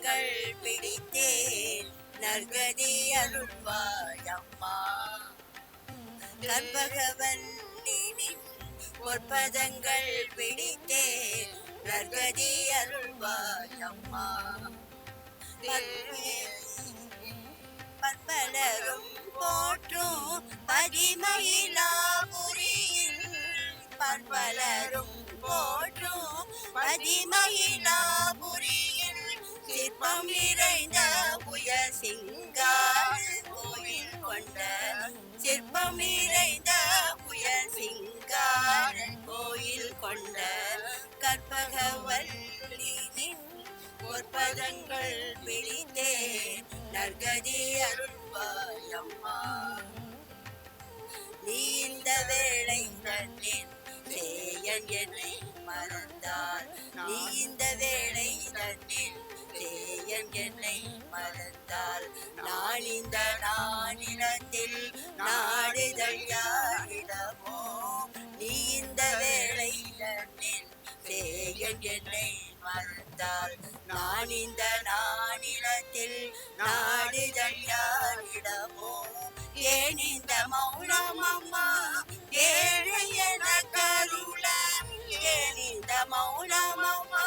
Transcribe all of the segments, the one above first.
பதங்கள் பிடித்தேன் நற்கதி அருள்வாய் அம்மா. கற்பகவல்லினின் பொற்பதங்கள் பிடித்தேன் நற்கதி அருள்வாய் அம்மா. பற்பலரும் போற்றும் பதிமயிலாபுரியில் பற்பலரும் போற்றும் பதிமயிலாபுரியில் சிற்பம் நிறைந்த உயர் சிங்கார கோயில் கொண்ட சிற்பம் நிறைந்த உயர் சிங்கார கோயில் கொண்ட கற்பகவல்லினின் பொற்பதங்கள் பிடித்தேன் நற்கதி அருள்வாய் அம்மா. நீ இந்த வேளை தன்னின் சேயன் என்னை மறந்தால் நீ இந்த வேளை தன்னின் சேயன் என்னை மறந்தால் நான் இந்த நானிலத்தில் நாடுதல் யாரிடமோ. நீ இந்த வேளை தன்னின் சேயன் என்னை மறந்தால் நான் இந்த நானிலத்தில் நாடுதல் யாரிடமோ. ஏன் இந்த மௌனம் அம்மா ஏழை என கருள. ஏன் இந்த மௌனம் அம்மா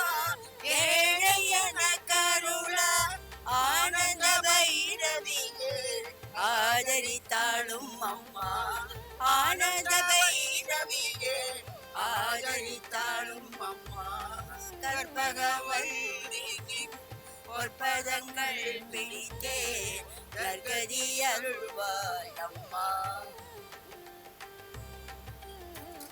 ஏழை என கருள. ஆனந்த பைரவியே ஆதரித்தாளும் அம்மா. ஆனந்த பைரவியே ஆதரித்தாளும் அம்மா. கற்பகவல்லினின் பொற்பதங்கள் பிடித்தேன் நற்கதி அருள்வாய் அம்மா.